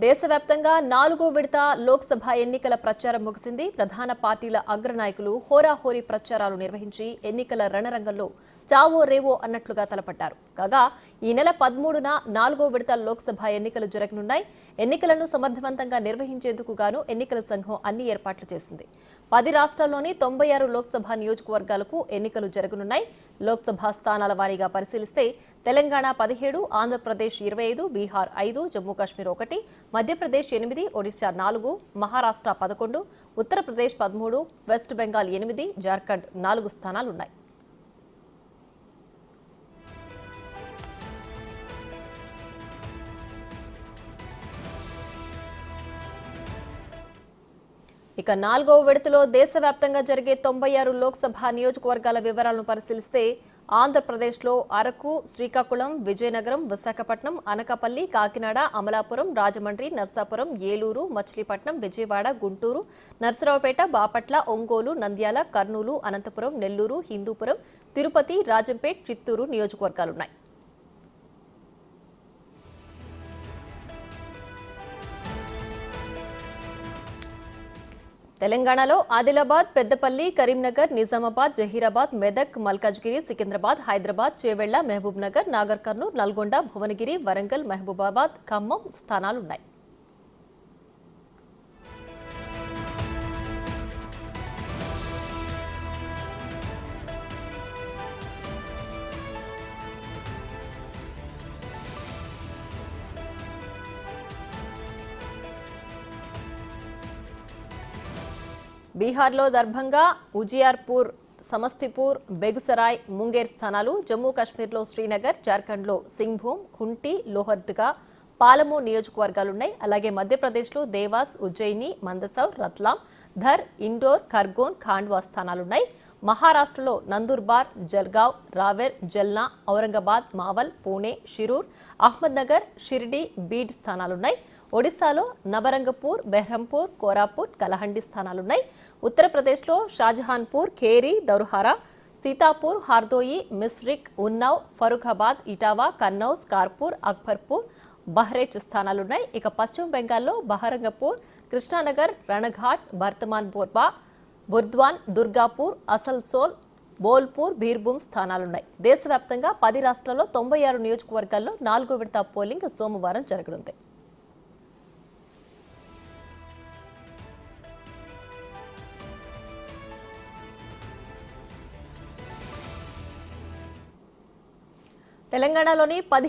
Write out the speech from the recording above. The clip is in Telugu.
దేశవ్యాప్తంగా 4వ విడత లోక్సభ ఎన్నికల ప్రచారం ముగిసింది. ప్రధాన పార్టీల అగ్రనాయకులు హోరాహోరీ ప్రచారాలు నిర్వహించి ఎన్నికల రణరంగంలో చావో రేవో అన్నట్లుగా తలపడ్డారు. కాగా ఈ నెల 13న 4వ విడత లోక్సభ ఎన్నికలు జరగనున్నాయి. ఎన్నికలను సమర్థవంతంగా నిర్వహించేందుకు గాను ఎన్నికల సంఘం అన్ని ఏర్పాట్లు చేసింది. 10 రాష్ట్రాల్లోని 96 లోక్సభ నియోజకవర్గాలకు ఎన్నికలు జరగనున్నాయి. లోక్సభ స్థానాల వారీగా పరిశీలిస్తే తెలంగాణ 17, ఆంధ్రప్రదేశ్ 25, బీహార్ 5, జమ్మూ కాశ్మీర్ 1, మధ్యప్రదేశ్ 8, ఒడిశా 4, మహారాష్ట్ర 11, ఉత్తరప్రదేశ్ 13, వెస్ట్ బెంగాల్ 8, జార్ఖండ్ 4 స్థానాలున్నాయి. ఇక 4వ విడతలో దేశవ్యాప్తంగా జరిగే 96 లోక్సభ నియోజకవర్గాల వివరాలను పరిశీలిస్తే ఆంధ్రప్రదేశ్లో అరకు, శ్రీకాకుళం, విజయనగరం, విశాఖపట్నం, అనకాపల్లి, కాకినాడ, అమలాపురం, రాజమండ్రి, నర్సాపురం, ఏలూరు, మచిలీపట్నం, విజయవాడ, గుంటూరు, నర్సరావుపేట, బాపట్ల, ఒంగోలు, నంద్యాల, కర్నూలు, అనంతపురం, నెల్లూరు, హిందూపురం, తిరుపతి, రాజంపేట్, చిత్తూరు నియోజకవర్గాలున్నాయి. తెలంగాణలో ఆదిలాబాద్, పెద్దపల్లి, కరీంనగర్, నిజామాబాద్, జహీరాబాద్, మెదక్, మల్కాజ్గిరి, సికింద్రాబాద్, హైదరాబాద్, చేవెళ్ల, మహబూబ్ నగర్, నాగర్ కర్నూల్, నల్గొండ, భువనగిరి, వరంగల్, మహబూబాబాద్, ఖమ్మం స్థానాలున్నాయి. బీహార్లో దర్భంగా, ఉజియార్పూర్, సమస్తిపూర్, బెగుసరాయ్, ముంగేర్ స్థానాలు, జమ్మూ కాశ్మీర్లో శ్రీనగర్, జార్ఖండ్లో సింగ్భూమ్, ఖుంటి, లోహర్దగా, పాలము నియోజకవర్గాలున్నాయి. అలాగే మధ్యప్రదేశ్లో దేవాస్, ఉజ్జయిని, మందసౌర్, రత్లాం, ధర్, ఇండోర్, ఖర్గోన్, ఖాండ్వా స్థానాలున్నాయి. మహారాష్ట్రలో నందూర్బార్, జల్గావ్, రావెర్, జల్నా, ఔరంగాబాద్, మావల్, పూణే, షిరూర్, అహ్మద్నగర్, షిర్డీ, బీడ్ స్థానాలున్నాయి. ఒడిశాలో నబరంగపూర్, బెహ్రంపూర్, కోరాపుట్, కలహండి స్థానాలున్నాయి. ఉత్తరప్రదేశ్లో షాజహాన్పూర్, ఖేరీ, దౌర్హారా, సీతాపూర్, హార్దోయి, మిస్రిక్, ఉన్నావ్, ఫరూఖాబాద్, ఇటావా, కన్నౌజ్, కార్పూర్, అక్బర్పూర్, బహ్రేచ్ స్థానాలున్నాయి. ఇక పశ్చిమ బెంగాల్లో బహరంగపూర్, కృష్ణానగర్, రణఘాట్, బర్తమాన్ బోర్బా, బుర్ద్వాన్, దుర్గాపూర్, అసల్సోల్, బోల్పూర్, బీర్భూమ్ స్థానాలున్నాయి. దేశవ్యాప్తంగా 10 రాష్ట్రాల్లో 96 నియోజకవర్గాల్లో 4వ విడత పోలింగ్ సోమవారం జరగనుంది. తెలంగాణలోని 10